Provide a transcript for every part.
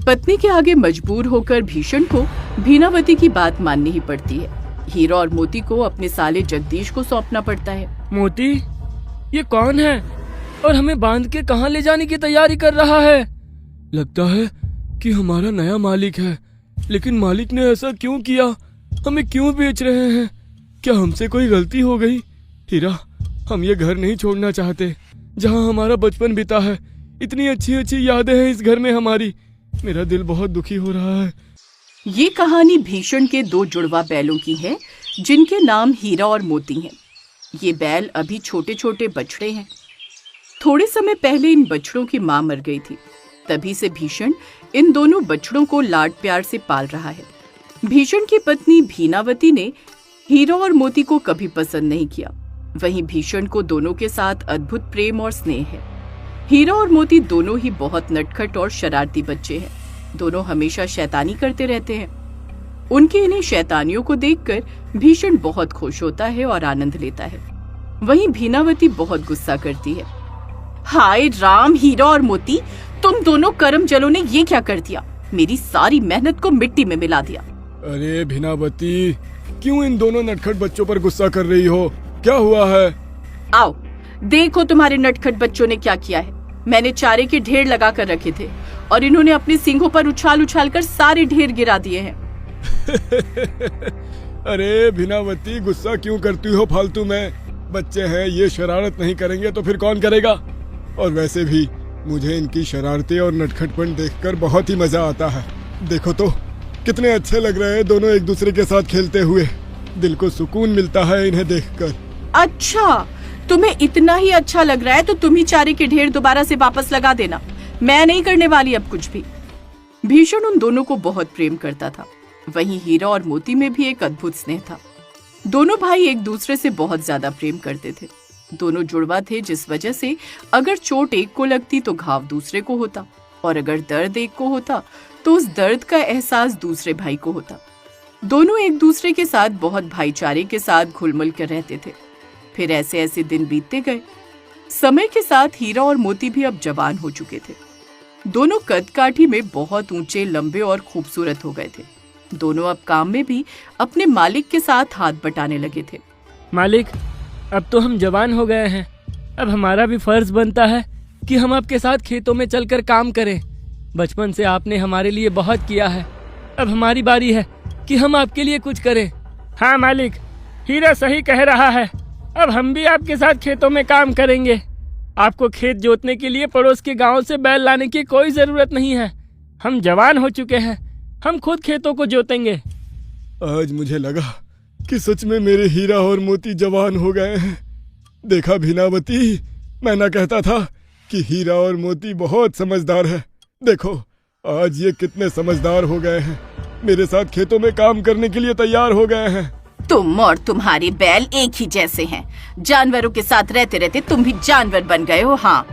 पत्नी के आगे मजबूर होकर भीषण को भीनावती की बात माननी ही पड़ती है। हीरा और मोती को अपने साले जगदीश को सौंपना पड़ता है। मोती, ये कौन है और हमें बांध के कहाँ ले जाने की तैयारी कर रहा है? लगता है कि हमारा नया मालिक है, लेकिन मालिक ने ऐसा क्यों किया? हमें क्यों बेच रहे हैं? क्या हमसे कोई गलती हो गई? हीरा, हम ये घर नहीं छोड़ना चाहते जहाँ हमारा बचपन बीता है। इतनी अच्छी अच्छी यादें हैं इस घर में हमारी। मेरा दिल बहुत दुखी हो रहा है। ये कहानी भीषण के 2 जुड़वा बैलों की है जिनके नाम हीरा और मोती हैं। ये बैल अभी छोटे छोटे बछड़े हैं। थोड़े समय पहले इन बछड़ों की मां मर गई थी। तभी से भीषण इन दोनों बछड़ों को लाड प्यार से पाल रहा है। भीषण की पत्नी भीनावती ने हीरा और मोती को कभी पसंद नहीं किया। वहीं भीषण को दोनों के साथ अद्भुत प्रेम और स्नेह है। हीरा और मोती दोनों ही बहुत नटखट और शरारती बच्चे हैं। दोनों हमेशा शैतानी करते रहते हैं। उनकी इन्हीं शैतानियों को देखकर भीषण बहुत खुश होता है और आनंद लेता है। वहीं भीनावती बहुत गुस्सा करती है। हाय राम, हीरा और मोती, तुम दोनों कर्म जलों ने ये क्या कर दिया? मेरी सारी मेहनत को मिट्टी में मिला दिया। अरे भीनावती, क्यों इन दोनों नटखट बच्चों पर गुस्सा कर रही हो? क्या हुआ है? आओ देखो तुम्हारे नटखट बच्चों ने क्या किया है। मैंने चारे के ढेर लगा कर रखे थे और इन्होंने अपने सींगों पर उछाल उछाल कर सारे ढेर गिरा दिए हैं। अरे भीनावती, गुस्सा क्यों करती हो फालतू में? बच्चे हैं, ये शरारत नहीं करेंगे तो फिर कौन करेगा? और वैसे भी मुझे इनकी शरारतें और नटखटपन देखकर बहुत ही मजा आता है। देखो तो कितने अच्छे लग रहे हैं दोनों एक दूसरे के साथ खेलते हुए। दिल को सुकून मिलता है इन्हें देखकर। अच्छा, तुम्हें इतना ही अच्छा लग रहा है तो तुम ही चारे के ढेर दोबारा से वापस लगा देना। मैं नहीं करने वाली अब कुछ भी। भीषण उन दोनों को बहुत प्रेम करता था। वहीं हीरा और मोती में भी एक अद्भुत स्नेह था। दोनों भाई एक दूसरे से बहुत ज्यादा प्रेम करते थे। दोनों जुड़वा थे, जिस वजह से अगर चोट एक को लगती तो घाव दूसरे को होता, और अगर दर्द एक को होता तो उस दर्द का एहसास दूसरे भाई को होता। दोनों एक दूसरे के साथ बहुत भाईचारे के साथ घुल मिल कर रहते थे। फिर ऐसे ऐसे दिन बीतते गए। समय के साथ हीरा और मोती भी अब जवान हो चुके थे। दोनों कद काठी में बहुत ऊंचे, लंबे और खूबसूरत हो गए थे। दोनों अब काम में भी अपने मालिक के साथ हाथ बटाने लगे थे। मालिक, अब तो हम जवान हो गए हैं। अब हमारा भी फर्ज बनता है कि हम आपके साथ खेतों में चलकर काम करें। बचपन से आपने हमारे लिए बहुत किया है। अब हमारी बारी है कि हम आपके लिए कुछ करें। हाँ मालिक, हीरा सही कह रहा है। अब हम भी आपके साथ खेतों में काम करेंगे। आपको खेत जोतने के लिए पड़ोस के गांव से बैल लाने की कोई जरूरत नहीं है। हम जवान हो चुके हैं, हम खुद खेतों को जोतेंगे। आज मुझे लगा कि सच में मेरे हीरा और मोती जवान हो गए हैं। देखा भीनावती, मैं ना कहता था कि हीरा और मोती बहुत समझदार है। देखो आज ये कितने समझदार हो गए हैं। मेरे साथ खेतों में काम करने के लिए तैयार हो गए हैं। तुम और तुम्हारे बैल एक ही जैसे हैं। जानवरों के साथ रहते रहते तुम भी जानवर बन गए हो। हाँ।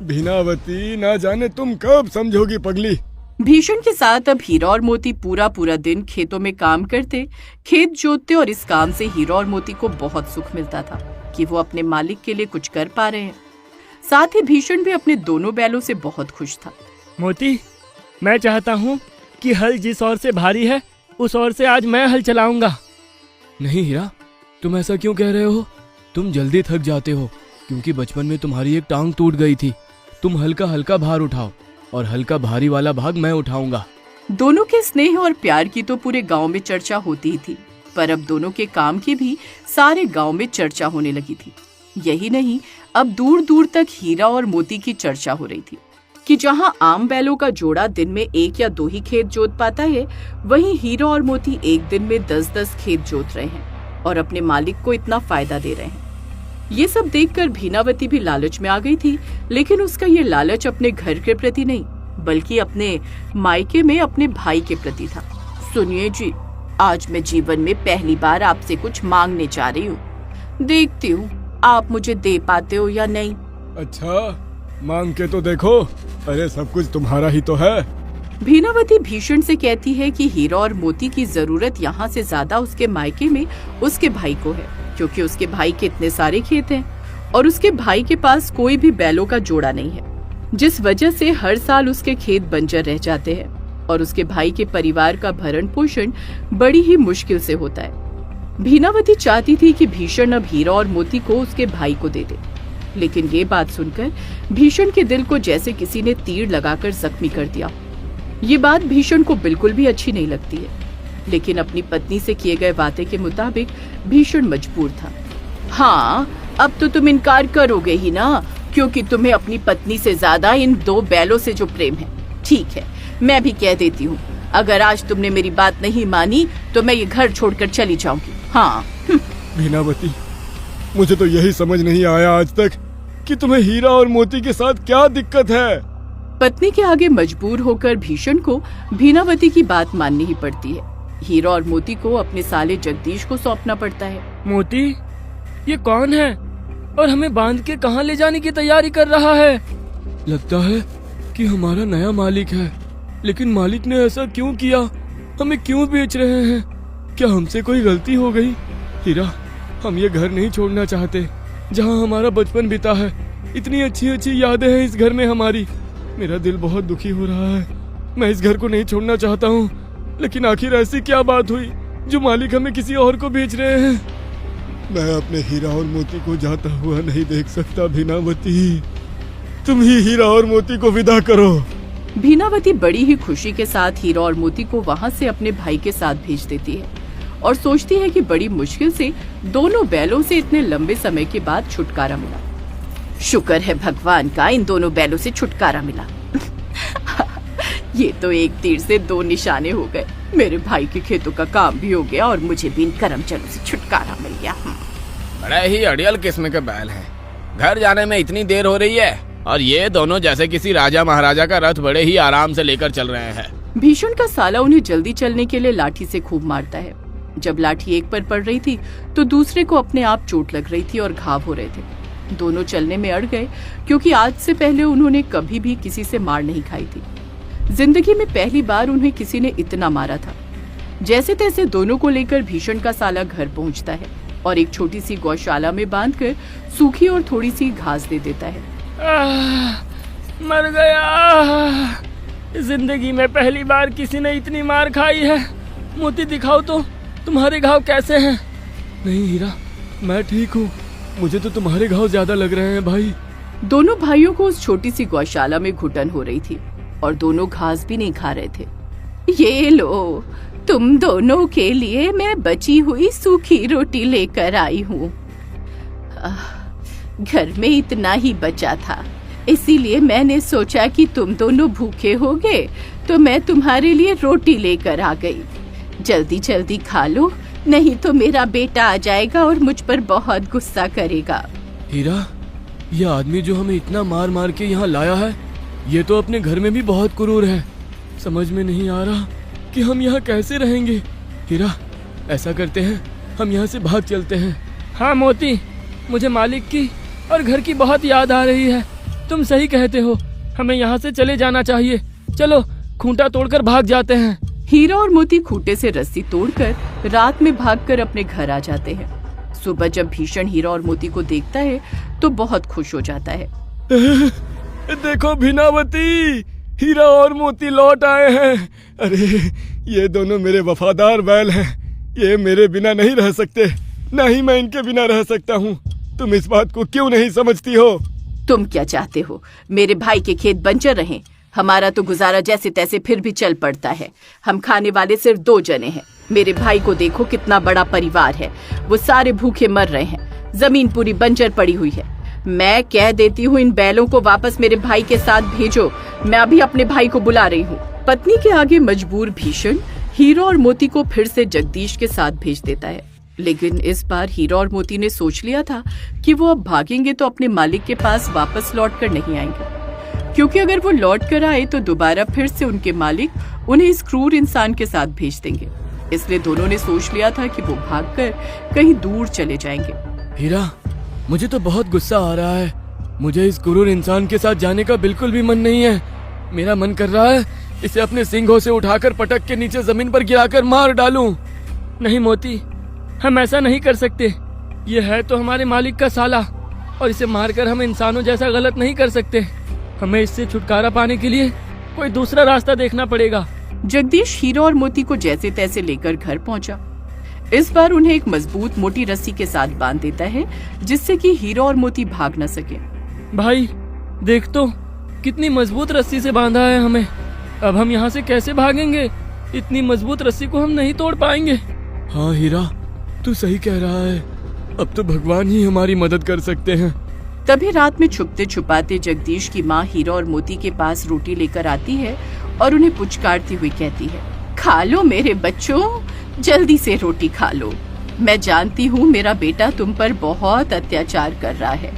भीनावती, ना जाने तुम कब समझोगी पगली। भीषण के साथ अब हीरा और मोती पूरा पूरा दिन खेतों में काम करते, खेत जोतते, और इस काम से हीरा और मोती को बहुत सुख मिलता था कि वो अपने मालिक के लिए कुछ कर पा रहे हैं। साथ ही भीषण भी अपने दोनों बैलों से बहुत खुश था। मोती, मैं चाहता हूँ कि हल जिस ओर से भारी है उस ओर से आज मैं हल चलाऊंगा। नहीं हीरा, तुम ऐसा क्यों कह रहे हो? तुम जल्दी थक जाते हो क्योंकि बचपन में तुम्हारी एक टांग टूट गई थी। तुम हल्का हल्का भार उठाओ और हल्का भारी वाला भाग मैं उठाऊंगा। दोनों के स्नेह और प्यार की तो पूरे गांव में चर्चा होती ही थी, पर अब दोनों के काम की भी सारे गांव में चर्चा होने लगी थी। यही नहीं, अब दूर दूर तक हीरा और मोती की चर्चा हो रही थी कि जहां आम बैलों का जोड़ा दिन में 1 या 2 ही खेत जोत पाता है, वहीं हीरा और मोती एक दिन में 10-10 खेत जोत रहे हैं और अपने मालिक को इतना फायदा दे रहे हैं। ये सब देखकर भीनावती भी लालच में आ गई थी, लेकिन उसका ये लालच अपने घर के प्रति नहीं बल्कि अपने मायके में अपने भाई के प्रति था। सुनिए जी, आज मैं जीवन में पहली बार आपसे कुछ मांगने जा रही हूँ। देखती हूँ आप मुझे दे पाते हो या नहीं। अच्छा, मांग के तो देखो। अरे सब कुछ तुम्हारा ही तो है। भीनावती भीषण से कहती है कि हीरा और मोती की जरूरत यहाँ से ज्यादा उसके मायके में उसके भाई को है, क्योंकि उसके भाई के इतने सारे खेत हैं और उसके भाई के पास कोई भी बैलों का जोड़ा नहीं है। जिस वजह से हर साल उसके खेत बंजर रह जाते हैं और उसके भाई के परिवार का भरण पोषण बड़ी ही मुश्किल से होता है। भीनावती चाहती थी कि भीषण अब हीरा और मोती को उसके भाई को दे दे, लेकिन ये बात सुनकर भीषण के दिल को जैसे किसी ने तीर लगाकर जख्मी कर दिया। ये बात भीषण को बिल्कुल भी अच्छी नहीं लगती है, लेकिन अपनी पत्नी से किए गए वादे के मुताबिक भीषण मजबूर था। हाँ, अब तो तुम इनकार करोगे ही ना, क्योंकि तुम्हें अपनी पत्नी से ज्यादा इन 2 बैलों से जो प्रेम है। ठीक है, मैं भी कह देती हूँ, अगर आज तुमने मेरी बात नहीं मानी तो मैं ये घर छोड़कर चली जाऊंगी। हाँ। भीनावती, मुझे तो यही समझ नहीं आया आज तक कि तुम्हें हीरा और मोती के साथ क्या दिक्कत है। पत्नी के आगे मजबूर होकर भीषण को भीनावती की बात माननी ही पड़ती है। हीरा और मोती को अपने साले जगदीश को सौंपना पड़ता है। मोती, ये कौन है और हमें बांध के कहाँ ले जाने की तैयारी कर रहा है? लगता है कि हमारा नया मालिक है, लेकिन मालिक ने ऐसा क्यों किया? हमें क्यों बेच रहे हैं? क्या हमसे कोई गलती हो गई? हीरा, हम ये घर नहीं छोड़ना चाहते जहाँ हमारा बचपन बीता है। इतनी अच्छी अच्छी यादें हैं इस घर में हमारी। मेरा दिल बहुत दुखी हो रहा है। मैं इस घर को नहीं छोड़ना चाहता हूँ, लेकिन आखिर ऐसी क्या बात हुई जो मालिक हमें किसी और को बेच रहे हैं? मैं अपने हीरा और मोती को जाता हुआ नहीं देख सकता। भीनावती, तुम ही हीरा और मोती को विदा करो। भीनावती बड़ी ही खुशी के साथ हीरा और मोती को वहाँ से अपने भाई के साथ भेज देती है और सोचती है कि बड़ी मुश्किल से दोनों बैलों से इतने लंबे समय के बाद छुटकारा मिला। शुक्र है भगवान का, इन दोनों बैलों से छुटकारा मिला। ये तो एक तीर से 2 निशाने हो गए। मेरे भाई के खेतों का काम भी हो गया और मुझे भी इन करमचलों से छुटकारा मिल गया। बड़े ही अड़ियल किस्म के बैल हैं। घर जाने में इतनी देर हो रही है और ये दोनों जैसे किसी राजा महाराजा का रथ बड़े ही आराम से लेकर चल रहे हैं। भीषण का साला उन्हें जल्दी चलने के लिए लाठी से खूब मारता है। जब लाठी एक पर पड़ रही थी तो दूसरे को अपने आप चोट लग रही थी और घाव हो रहे थे। दोनों चलने में अड़ गए, क्योंकि आज से पहले उन्होंने कभी भी किसी से मार नहीं खाई थी। जिंदगी में पहली बार उन्हें किसी ने इतना मारा था। जैसे तैसे दोनों को लेकर भीषण का साला घर पहुंचता है और एक छोटी सी गौशाला में बांधकर सूखी और थोड़ी सी घास दे देता है। मर गया। जिंदगी में पहली बार किसी ने इतनी मार खाई है। मोती, दिखाओ तो तुम्हारे घाव कैसे हैं? नहीं हीरा, मैं ठीक हूँ। मुझे तो तुम्हारे घाव ज्यादा लग रहे हैं भाई। दोनों भाइयों को उस छोटी सी गौशाला में घुटन हो रही थी और दोनों घास भी नहीं खा रहे थे। ये लो, तुम दोनों के लिए मैं बची हुई सूखी रोटी लेकर आई हूँ। घर में इतना ही बचा था, इसीलिए मैंने सोचा कि तुम दोनों भूखे होगे तो मैं तुम्हारे लिए रोटी लेकर आ गई। जल्दी जल्दी खा लो, नहीं तो मेरा बेटा आ जाएगा और मुझ पर बहुत गुस्सा करेगा। हीरा, यह आदमी जो हमें इतना मार मार के यहाँ लाया है, ये तो अपने घर में भी बहुत क्रूर है। समझ में नहीं आ रहा कि हम यहाँ कैसे रहेंगे। हीरा, ऐसा करते हैं, हम यहाँ से भाग चलते हैं। हाँ मोती, मुझे मालिक की और घर की बहुत याद आ रही है। तुम सही कहते हो, हमें यहाँ से चले जाना चाहिए। चलो खूंटा तोड़कर भाग जाते हैं। हीरा और मोती खूंटे से रस्सी तोड़कर रात में भागकर अपने घर आ जाते हैं। सुबह जब भीषण हीरा और मोती को देखता है तो बहुत खुश हो जाता है। देखो भीनावती, हीरा और मोती लौट आए हैं। अरे, ये दोनों मेरे वफादार बैल हैं। ये मेरे बिना नहीं रह सकते, ना ही मैं इनके बिना रह सकता हूँ। तुम इस बात को क्यों नहीं समझती हो? तुम क्या चाहते हो? मेरे भाई के खेत बंजर रहें? हमारा तो गुजारा जैसे तैसे फिर भी चल पड़ता है। हम खाने वाले सिर्फ 2 जने हैं। मेरे भाई को देखो, कितना बड़ा परिवार है। वो सारे भूखे मर रहे हैं। जमीन पूरी बंजर पड़ी हुई है। मैं कह देती हूँ, इन बैलों को वापस मेरे भाई के साथ भेजो। मैं अभी अपने भाई को बुला रही हूँ। पत्नी के आगे मजबूर भीषण हीरा और मोती को फिर से जगदीश के साथ भेज देता है। लेकिन इस बार हीरा और मोती ने सोच लिया था कि वो अब भागेंगे तो अपने मालिक के पास वापस लौट कर नहीं आएंगे, क्योंकि अगर वो लौट कर आए तो दोबारा फिर से उनके मालिक उन्हें इस क्रूर इंसान के साथ भेज देंगे। इसलिए दोनों ने सोच लिया था कि वो भागकर कहीं दूर चले जाएंगे। हीरा, मुझे तो बहुत गुस्सा आ रहा है। मुझे इस क्रूर इंसान के साथ जाने का बिल्कुल भी मन नहीं है। मेरा मन कर रहा है इसे अपने सींगों से उठाकर पटक के नीचे जमीन पर गिराकर मार डालूं। नहीं मोती, हम ऐसा नहीं कर सकते। ये है तो हमारे मालिक का साला, और इसे मारकर हम इंसानों जैसा गलत नहीं कर सकते। हमें इससे छुटकारा पाने के लिए कोई दूसरा रास्ता देखना पड़ेगा। जगदीश हीरा और मोती को जैसे तैसे लेकर घर पहुंचा। इस बार उन्हें एक मजबूत मोटी रस्सी के साथ बांध देता है, जिससे कि हीरा और मोती भाग न सके। भाई देख तो, कितनी मजबूत रस्सी से बांधा है हमें। अब हम यहाँ से कैसे भागेंगे? इतनी मजबूत रस्सी को हम नहीं तोड़ पाएंगे। हाँ हीरा, तू सही कह रहा है। अब तो भगवान ही हमारी मदद कर सकते हैं। तभी रात में छुपते छुपाते जगदीश की माँ हीरा और मोती के पास रोटी लेकर आती है और उन्हें पुचकारती हुई कहती है, खा लो मेरे बच्चों, जल्दी से रोटी खा लो। मैं जानती हूँ मेरा बेटा तुम पर बहुत अत्याचार कर रहा है।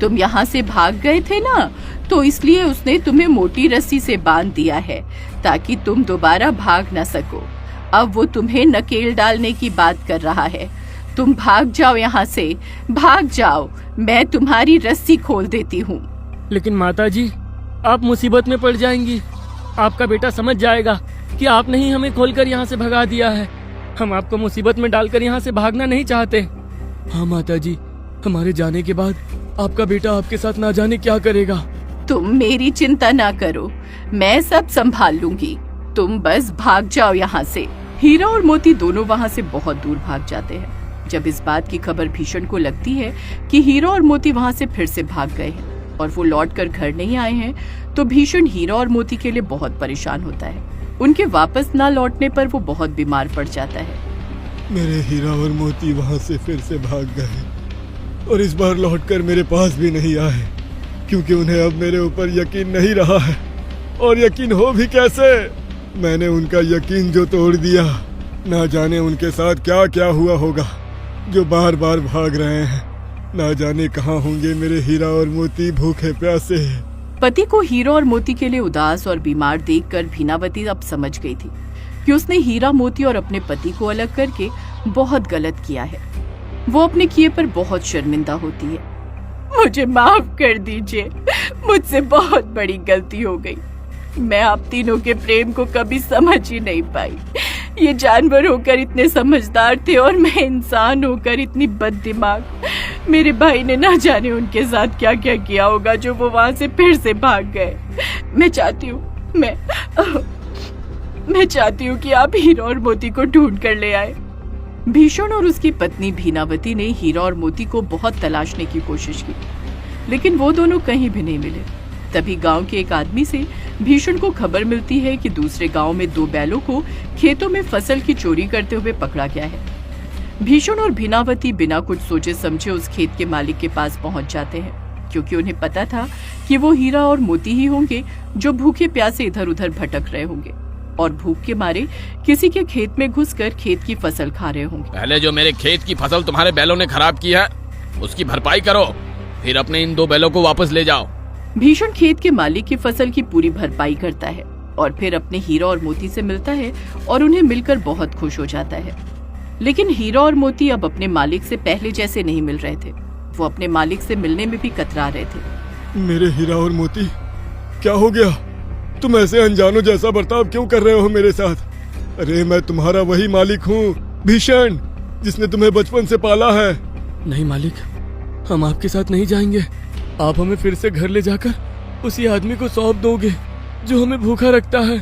तुम यहाँ से भाग गए थे ना, तो इसलिए उसने तुम्हें मोटी रस्सी से बांध दिया है ताकि तुम दोबारा भाग न सको। अब वो तुम्हें नकेल डालने की बात कर रहा है। तुम भाग जाओ यहाँ से, भाग जाओ, मैं तुम्हारी रस्सी खोल देती हूँ। लेकिन माताजी, आप मुसीबत में पड़ जाएंगी। आपका बेटा समझ जाएगा कि आपने ही हमें खोलकर यहाँ से भगा दिया है। हम आपको मुसीबत में डालकर यहाँ से भागना नहीं चाहते। हाँ माताजी, हमारे जाने के बाद आपका बेटा आपके साथ ना जाने क्या करेगा। तुम मेरी चिंता ना करो, मैं सब संभाल लूंगी। तुम बस भाग जाओ यहाँ से। हीरा और मोती दोनों वहाँ से बहुत दूर भाग जाते हैं। जब इस बात की खबर भीषण को लगती है कि हीरा और मोती वहाँ से फिर से भाग गए हैं और वो लौटकर घर नहीं आए हैं, तो भीषण हीरा और मोती के लिए बहुत परेशान होता है। उनके वापस ना लौटने पर वो बहुत बीमार पड़ जाता है। मेरे हीरा और मोती वहाँ से फिर से भाग गए और इस बार लौटकर मेरे पास भी नहीं आए, क्योंकि उन्हें अब मेरे ऊपर यकीन नहीं रहा है। और यकीन हो भी कैसे? मैंने उनका यकीन जो तोड़ दिया, ना जाने उनके साथ क्या क्या हुआ होगा जो बार बार भाग रहे हैं। ना जाने कहाँ होंगे मेरे हीरा और मोती भूखे प्यासे। पति को हीरा और मोती के लिए उदास और बीमार देखकर भीनावती अब समझ गई थी कि उसने हीरा, मोती और अपने पति को अलग करके बहुत गलत किया है। वो अपने किए पर बहुत शर्मिंदा होती है। मुझे माफ कर दीजिए, मुझसे बहुत बड़ी गलती हो गई। मैं आप तीनों के प्रेम को कभी समझ ही नहीं पाई। ये जानवर होकर इतने समझदार थे और मैं इंसान होकर इतनी बददिमाग। मेरे भाई ने ना जाने उनके साथ क्या क्या किया होगा जो वो वहां से फिर से भाग गए। मैं चाहती हूँ कि आप हीरा और मोती को ढूंढ कर ले आए। भीषण और उसकी पत्नी भीनावती ने हीरा और मोती को बहुत तलाशने की कोशिश की, लेकिन वो दोनों कहीं भी नहीं मिले। तभी गांव के एक आदमी से भीषण को खबर मिलती है कि दूसरे गांव में 2 बैलों को खेतों में फसल की चोरी करते हुए पकड़ा गया है। भीषण और भीनावती बिना कुछ सोचे समझे उस खेत के मालिक के पास पहुंच जाते हैं, क्योंकि उन्हें पता था कि वो हीरा और मोती ही होंगे जो भूखे प्यासे इधर उधर भटक रहे होंगे और भूख के मारे किसी के खेत में घुसकर खेत की फसल खा रहे होंगे। पहले जो मेरे खेत की फसल तुम्हारे बैलों ने खराब की है, उसकी भरपाई करो, फिर अपने इन 2 बैलों को वापस ले जाओ। भीषण खेत के मालिक की फसल की पूरी भरपाई करता है और फिर अपने हीरा और मोती से मिलता है और उन्हें मिलकर बहुत खुश हो जाता है। लेकिन हीरा और मोती अब अपने मालिक से पहले जैसे नहीं मिल रहे थे। वो अपने मालिक से मिलने में भी कतरा रहे थे। मेरे हीरा और मोती, क्या हो गया? तुम ऐसे अनजानों जैसा बर्ताव क्यों कर रहे हो मेरे साथ? अरे मैं तुम्हारा वही मालिक हूँ, भीषण, जिसने तुम्हें बचपन से पाला है। नहीं मालिक, हम आपके साथ नहीं जाएंगे। आप हमें फिर से घर ले जाकर उसी आदमी को सौंप दोगे जो हमें भूखा रखता है,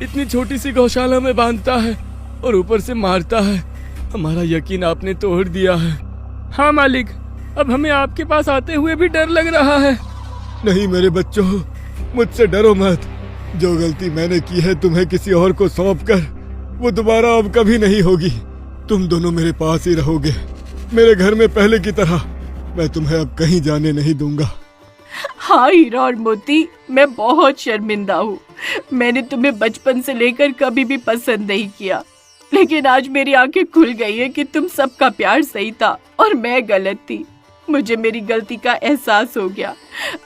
इतनी छोटी सी गौशाला में बांधता है और ऊपर से मारता है। हमारा यकीन आपने तोड़ दिया है। हाँ मालिक, अब हमें आपके पास आते हुए भी डर लग रहा है। नहीं मेरे बच्चों, मुझसे डरो मत। जो गलती मैंने की है तुम्हें किसी और को सौंपकर, वो दोबारा अब कभी नहीं होगी। तुम दोनों मेरे पास ही रहोगे, मेरे घर में पहले की तरह। मैं तुम्हें अब कहीं जाने नहीं दूंगा। हाँ हीरा और मोती, मैं बहुत शर्मिंदा हूँ। मैंने तुम्हें बचपन से लेकर कभी भी पसंद नहीं किया, लेकिन आज मेरी आंखें खुल गई है कि तुम सबका प्यार सही था और मैं गलत थी। मुझे मेरी गलती का एहसास हो गया।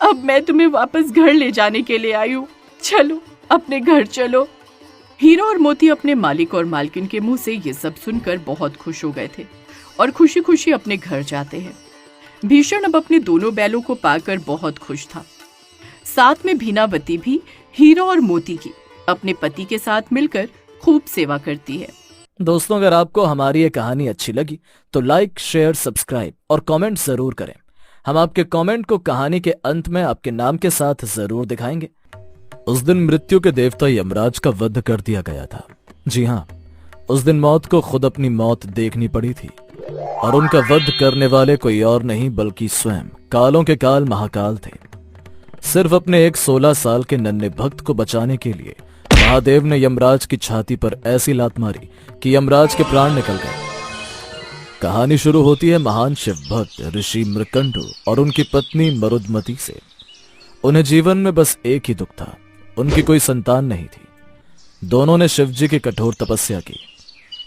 अब मैं तुम्हें वापस घर ले जाने के लिए आई हूँ। चलो, अपने घर चलो। हीरा और मोती अपने मालिक और मालकिन के मुंह से ये सब सुनकर बहुत खुश हो गए थे और खुशी खुशी अपने घर जाते हैं। भीषण अब अपने दोनों बैलों को पाकर बहुत खुश था। साथ में भीनावती भी हीरा और मोती की अपने पति के साथ मिलकर खूब सेवा करती है। दोस्तों, अगर आपको हमारी ये कहानी अच्छी लगी तो लाइक, शेयर, सब्सक्राइब और कमेंट जरूर करें। हम आपके कमेंट को कहानी के अंत में आपके नाम के साथ जरूर दिखाएंगे। उस दिन मृत्यु के देवता यमराज का वध कर दिया गया था। जी हाँ, उस दिन मौत को खुद अपनी मौत देखनी पड़ी थी और उनका वध करने वाले कोई और नहीं बल्कि स्वयं कालों के काल महाकाल थे। सिर्फ अपने एक 16 साल के नन्हे भक्त को बचाने के लिए महादेव ने यमराज की छाती पर ऐसी लात मारी कि यमराज के प्राण निकल गए। कहानी शुरू होती है महान शिव भक्त ऋषि मृकंडु और उनकी पत्नी मरुदमती से। उन्हें जीवन में बस एक ही दुख था, उनकी कोई संतान नहीं थी। दोनों ने शिवजी की कठोर तपस्या की।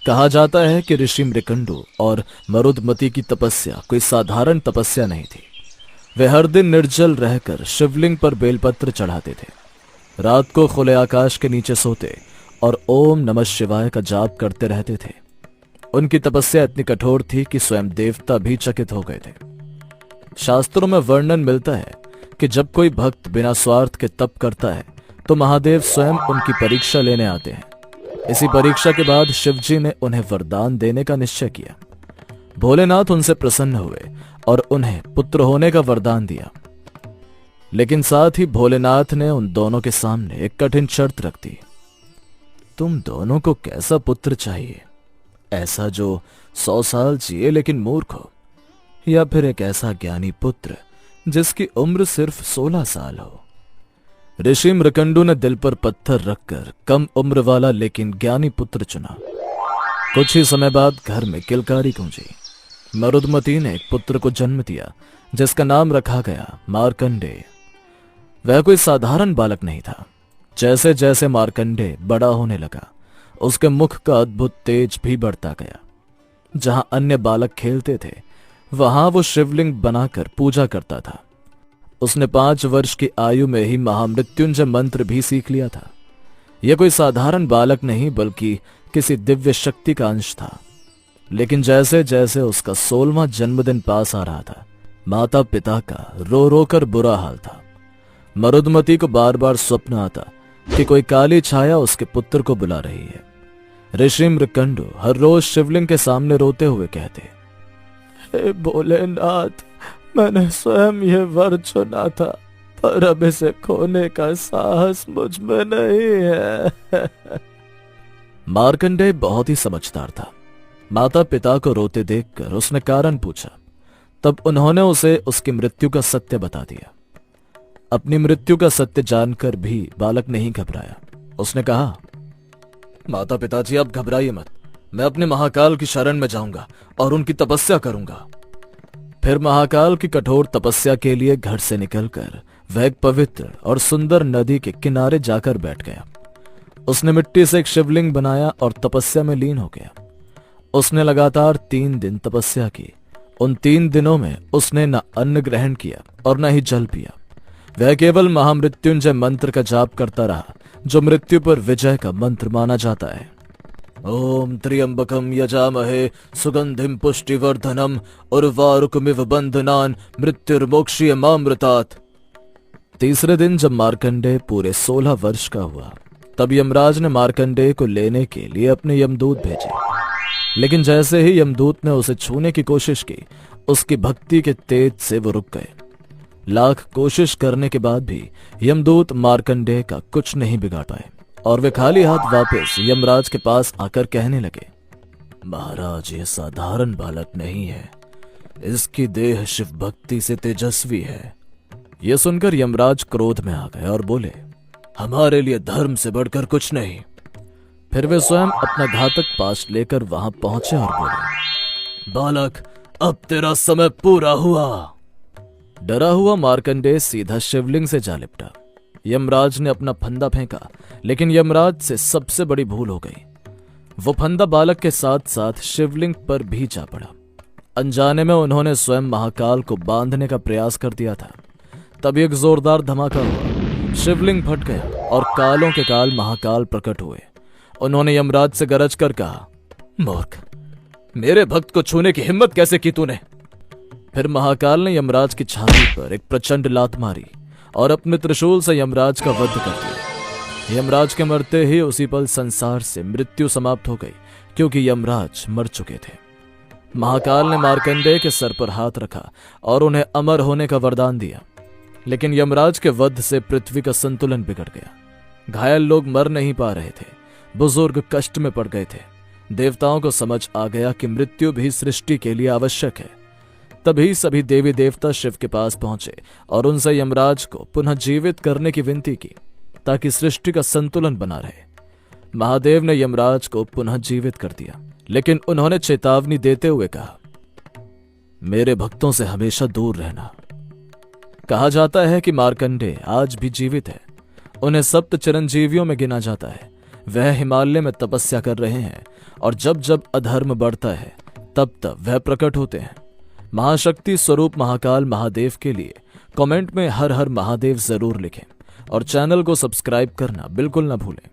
कहा जाता है कि ऋषि मृकंडु और मरुदमती की तपस्या कोई साधारण तपस्या नहीं थी। वे हर दिन निर्जल रहकर शिवलिंग पर बेलपत्र चढ़ाते थे, रात को खुले आकाश के नीचे सोते और ओम नमः शिवाय का जाप करते रहते थे। उनकी तपस्या इतनी कठोर थी कि स्वयं देवता भी चकित हो गए थे। शास्त्रों में वर्णन मिलता है कि जब कोई भक्त बिना स्वार्थ के तप करता है तो महादेव स्वयं उनकी परीक्षा लेने आते हैं। इसी परीक्षा के बाद शिवजी ने उन्हें वरदान देने का निश्चय किया। भोलेनाथ उनसे प्रसन्न हुए और उन्हें पुत्र होने का वरदान दिया। लेकिन साथ ही भोलेनाथ ने उन दोनों के सामने एक कठिन शर्त रख दी। तुम दोनों को कैसा पुत्र चाहिए? ऐसा जो 100 साल जिए लेकिन मूर्ख हो, या फिर एक ऐसा ज्ञानी पुत्र जिसकी उम्र सिर्फ 16 साल हो? ऋषि मृकंडु ने दिल पर पत्थर रखकर कम उम्र वाला लेकिन ज्ञानी पुत्र चुना। कुछ ही समय बाद घर में किलकारी गूंजी। मरुदमती ने एक पुत्र को जन्म दिया जिसका नाम रखा गया मार्कंडेय। वह कोई साधारण बालक नहीं था। जैसे जैसे मार्कंडेय बड़ा होने लगा, उसके मुख का अद्भुत तेज भी बढ़ता गया। जहां अन्य बालक खेलते थे, वहां वो शिवलिंग बनाकर पूजा करता था। उसने 5 वर्ष की आयु में ही महामृत्युंजय मंत्र भी सीख लिया था। यह कोई साधारण बालक नहीं बल्कि किसी दिव्य शक्ति का अंश था। लेकिन जैसे जैसे उसका 16वां जन्मदिन पास आ रहा था, माता पिता का रो रो कर बुरा हाल था। मरुदमती को बार बार स्वप्न आता कि कोई काली छाया उसके पुत्र को बुला रही है। ऋषि मृकंडु हर रोज शिवलिंग के सामने रोते हुए कहते, हे भोलेनाथ, मैंने स्वयं यह वर चुना था, पर अब इसे खोने का साहस मुझ में नहीं है। मार्कंडेय बहुत ही समझदार था। माता पिता को रोते देखकर उसने कारण पूछा। तब उन्होंने उसे उसकी मृत्यु का सत्य बता दिया। अपनी मृत्यु का सत्य जानकर भी बालक नहीं घबराया। उसने कहा, माता पिताजी आप घबराइए मत, मैं अपने महाकाल की शरण में जाऊंगा और उनकी तपस्या करूंगा। फिर महाकाल की कठोर तपस्या के लिए घर से निकलकर वह एक पवित्र और सुंदर नदी के किनारे जाकर बैठ गया। उसने मिट्टी से एक शिवलिंग बनाया और तपस्या में लीन हो गया। उसने लगातार 3 दिन तपस्या की। उन 3 दिनों में उसने न अन्न ग्रहण किया और न ही जल पिया। वह केवल महामृत्युंजय मंत्र का जाप करता रहा, जो मृत्यु पर विजय का मंत्र माना जाता है। ओम त्र्यंबकम यजामहे सुगंधिम पुष्टिवर्धनम उर्वारुकमिव बंधनान मृत्युर्मोक्षीयमामृतात्। तीसरे दिन जब मार्कंडेय पूरे 16 वर्ष का हुआ, तब यमराज ने मार्कंडेय को लेने के लिए अपने यमदूत भेजे। लेकिन जैसे ही यमदूत ने उसे छूने की कोशिश की, उसकी भक्ति के तेज से वो रुक गए। लाख कोशिश करने के बाद भी यमदूत मार्कंडेय का कुछ नहीं बिगाड़ पाए और वे खाली हाथ वापस यमराज के पास आकर कहने लगे, महाराज, ये साधारण बालक नहीं है, इसकी देह शिव भक्ति से तेजस्वी है। यह सुनकर यमराज क्रोध में आ गए और बोले, हमारे लिए धर्म से बढ़कर कुछ नहीं। फिर वे स्वयं अपना घातक पाश लेकर वहां पहुंचे और बोले, बालक, अब तेरा समय पूरा हुआ। डरा हुआ मार्कंडेय सीधा शिवलिंग से जा लिपटा। यमराज ने अपना फंदा फेंका, लेकिन यमराज से सबसे बड़ी भूल हो गई। वो फंदा बालक के साथ साथ शिवलिंग पर भी जा पड़ा। अनजाने में उन्होंने स्वयं महाकाल को बांधने का प्रयास कर दिया था। तभी एक जोरदार धमाका हुआ, शिवलिंग फट गया और कालों के काल महाकाल प्रकट हुए। उन्होंने यमराज से गरज कर कहा, मूर्ख, मेरे भक्त को छूने की हिम्मत कैसे की तूने? फिर महाकाल ने यमराज की छाती पर एक प्रचंड लात मारी और अपने त्रिशूल से यमराज का वध कर दिया। यमराज के मरते ही उसी पल संसार से मृत्यु समाप्त हो गई, क्योंकि यमराज मर चुके थे। महाकाल ने मार्कंडेय के सर पर हाथ रखा और उन्हें अमर होने का वरदान दिया। लेकिन यमराज के वध से पृथ्वी का संतुलन बिगड़ गया। घायल लोग मर नहीं पा रहे थे, बुजुर्ग कष्ट में पड़ गए थे। देवताओं को समझ आ गया कि मृत्यु भी सृष्टि के लिए आवश्यक है। तभी सभी देवी देवता शिव के पास पहुंचे और उनसे यमराज को पुनः जीवित करने की विनती की ताकि सृष्टि का संतुलन बना रहे। महादेव ने यमराज को पुनः जीवित कर दिया, लेकिन उन्होंने चेतावनी देते हुए कहा, मेरे भक्तों से हमेशा दूर रहना। कहा जाता है कि मार्कंडेय आज भी जीवित है। उन्हें सप्त चिरंजीवियों में गिना जाता है। वह हिमालय में तपस्या कर रहे हैं और जब जब अधर्म बढ़ता है तब तब वह प्रकट होते हैं। महाशक्ति स्वरूप महाकाल महादेव के लिए कमेंट में हर हर महादेव जरूर लिखें और चैनल को सब्सक्राइब करना बिल्कुल न भूलें।